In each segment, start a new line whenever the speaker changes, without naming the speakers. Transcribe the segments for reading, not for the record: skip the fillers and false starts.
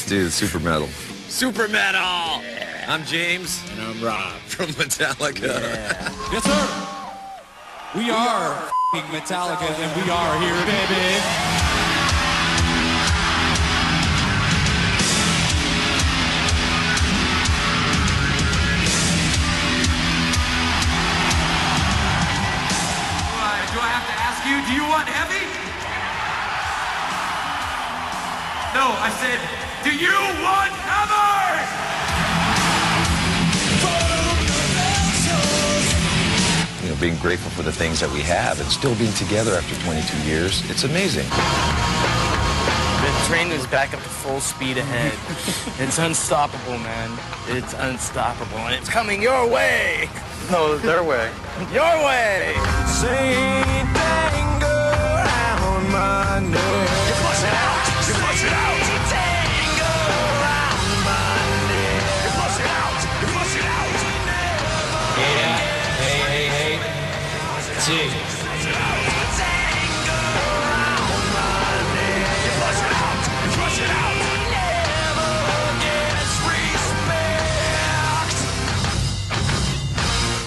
Let's do super metal. Super metal!
Yeah.
I'm James.
And I'm Rob.
From Metallica.
Yeah.
Yes, sir. We are Metallica, and we are here, baby.
Do I have to ask you, do you want heavy? No, I said, do you want hammer?
You know, being grateful for the things that we have and still being together after 22 years, it's amazing.
The train is back up to full speed ahead. It's unstoppable, man. It's unstoppable, and it's coming your way.
No, their way.
Your way.
Sing tango around my neck. You flush it out. You flush it out. Tango around my neck. You flush it out. You flush it out.
Yeah. Hey. See.
Tango around my neck. You flush it out. You flush it out. Never gets respect.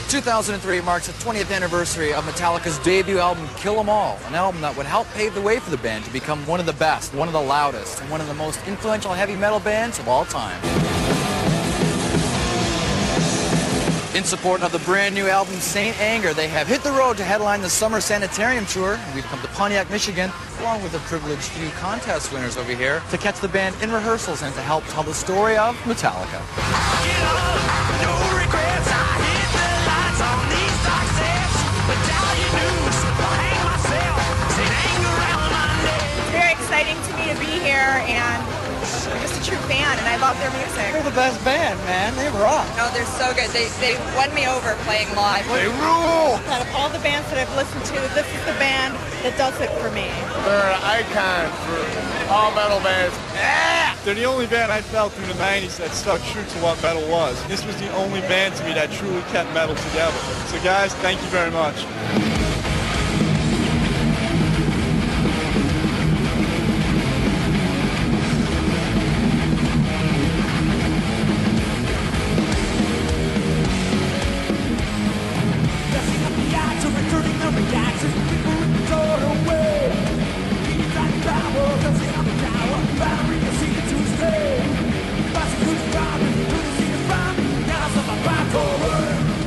2003 marks the 20th anniversary of Metallica's debut album, Kill 'Em All, an album that would help pave the way for the band to become one of the best, one of the loudest, and one of the most influential heavy metal bands of all time. In support of the brand new album, Saint Anger, they have hit the road to headline the Summer Sanitarium Tour. We've come to Pontiac, Michigan, along with the privileged few contest winners over here, to catch the band in rehearsals and to help tell the story of Metallica.
Get up, no regrets. I hit the lights on these dark steps. Medallion news, I'll hang myself. Saint Anger around my neck.
It's very exciting to me to be here, and I'm just a true fan, and I love their music.
They're the best band, man. They rock.
Oh, they're so good. They won me over playing live.
They rule.
Out of all the bands that I've listened to, this is the band that does it for me.
They're an icon for all metal bands. Yeah!
They're the only band I felt through the 90s that stuck true to what metal was. This was the only band to me that truly kept metal together. So guys, thank you very much.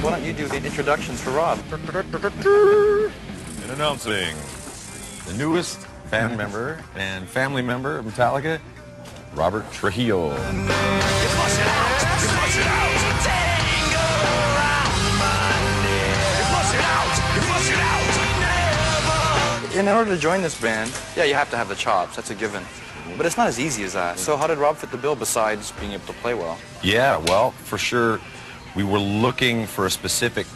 Why don't you do the introductions for Rob?
And announcing the newest band member and family member of Metallica, Robert Trujillo.
You flush it out. You flush it out. Tango around my neck. You flush it out. You flush it out. Never.
In order to join this band, yeah, you have to have the chops. That's a given. But it's not as easy as that. So how did Rob fit the bill besides being able to play well?
Yeah, well, for sure, we were looking for a specific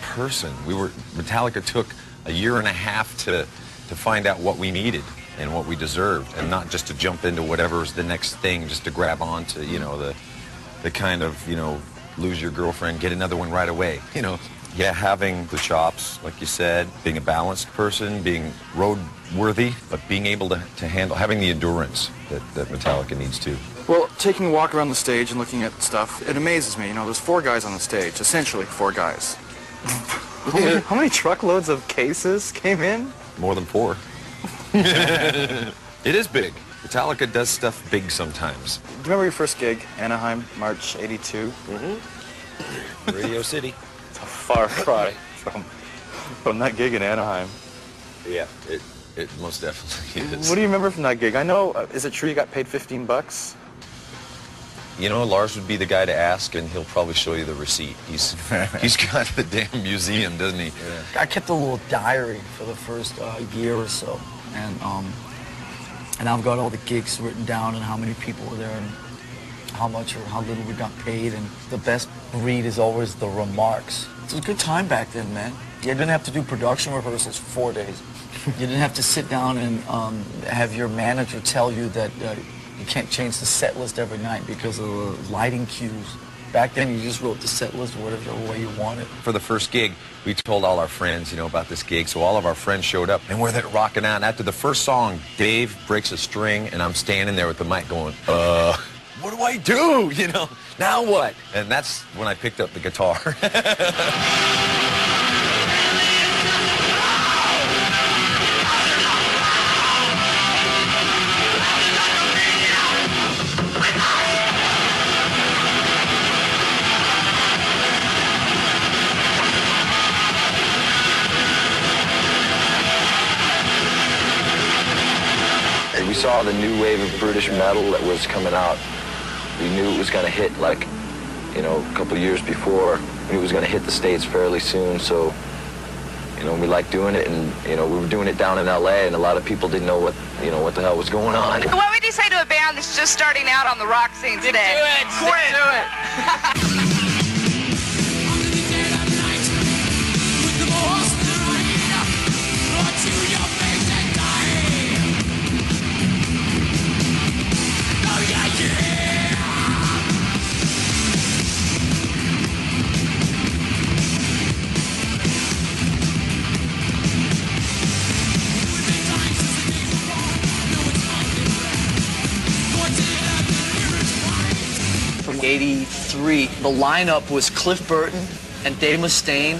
person. Metallica took a year and a half to find out what we needed and what we deserved, and not just to jump into whatever's the next thing, just to grab onto, you know, the kind of, you know, lose your girlfriend, get another one right away, you know. Yeah, having the chops, like you said, being a balanced person, being road-worthy, but being able to handle, having the endurance that Metallica needs too.
Well, taking a walk around the stage and looking at stuff, it amazes me. You know, there's 4 guys on the stage, essentially 4 guys. How many truckloads of cases came in?
More than 4. It is big. Metallica does stuff big sometimes.
Do you remember your first gig, Anaheim, March '82?
Mm-hmm. Radio City.
It's a far cry from that gig in Anaheim.
Yeah, it most definitely is.
What do you remember from that gig? I know, is it true you got paid $15?
You know, Lars would be the guy to ask, and he'll probably show you the receipt. He's got the damn museum, doesn't he?
I kept a little diary for the first year or so, and I've got all the gigs written down and how many people were there and how much or how little we got paid. And the best read is always the remarks. It was a good time back then, man. You didn't have to do production rehearsals for 4 days. You didn't have to sit down and have your manager tell you that you can't change the set list every night because of the lighting cues. back then you just wrote the set list whatever way you wanted.
For the first gig, we told all our friends, you know, about this gig, so all of our friends showed up, and we're there rocking out. And after the first song, Dave breaks a string, and I'm standing there with the mic going, what do I do? You know, now what? And that's when I picked up the guitar.
We saw the new wave of British metal that was coming out. We knew it was going to hit, like, you know, a couple of years before. We knew it was going to hit the States fairly soon, so, you know, we liked doing it, and, you know, we were doing it down in L.A., and a lot of people didn't know what, you know, what the hell was going on.
What would you say to a band that's just starting out on the rock scene today?
Stick to it! From 83, the lineup was Cliff Burton and Dave Mustaine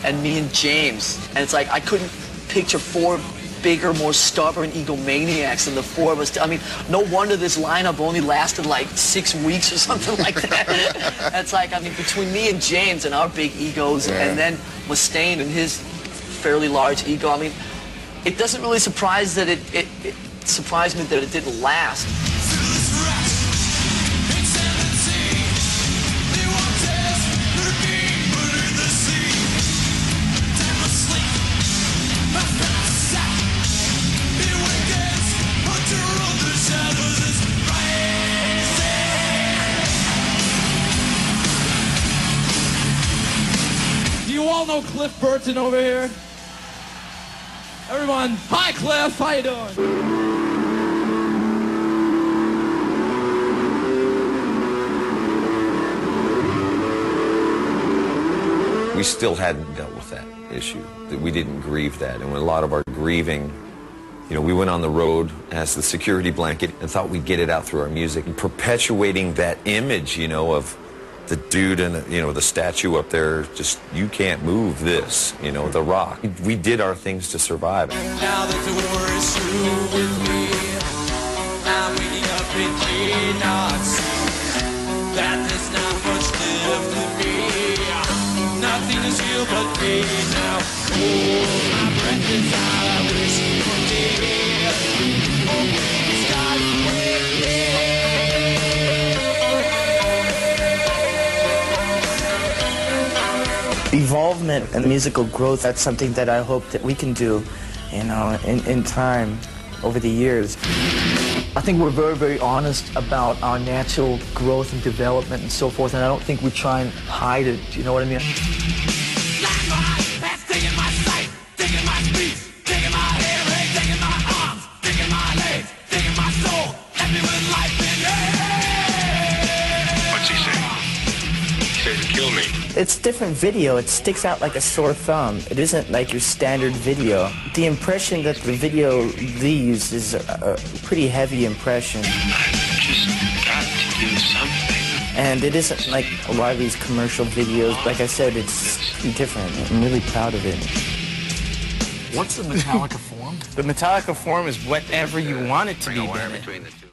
and me and James. And it's like I couldn't picture four bigger, more stubborn egomaniacs than the four of us. I mean, no wonder this lineup only lasted like 6 weeks or something like that. That's like, I mean, between me and James and our big egos, and then Mustaine and his fairly large ego, I mean, it doesn't really surprise that it surprised me that it didn't last.
Do you all know Cliff Burton over here? Everyone, hi Cliff, how you doing?
We still hadn't dealt with that issue, that we didn't grieve that. And when a lot of our grieving, you know, we went on the road as the security blanket and thought we'd get it out through our music, and perpetuating that image, you know, of the dude and, you know, the statue up there, just, you can't move this, you know, the rock. We did our things to survive.
Now that the war is through with me, I'm waking up and cannot see that there's not much left of me. Nothing is real but pain now. Oh, my breath is out, I wish you were dead. Oh, please, God, wait, yeah.
Evolvement and musical growth, that's something that I hope that we can do, you know, in time, over the years.
I think we're very, very honest about our natural growth and development and so forth, and I don't think we try and hide it, you know what I mean?
What's he saying? He says kill me.
It's different video. It sticks out like a sore thumb. It isn't like your standard video. The impression that the video leaves is a pretty heavy impression.
I've just got to do something.
And it isn't like a lot of these commercial videos. Like I said, it's different. I'm really proud of it.
What's the Metallica form?
The Metallica form is whatever you want it to be.
Between the two.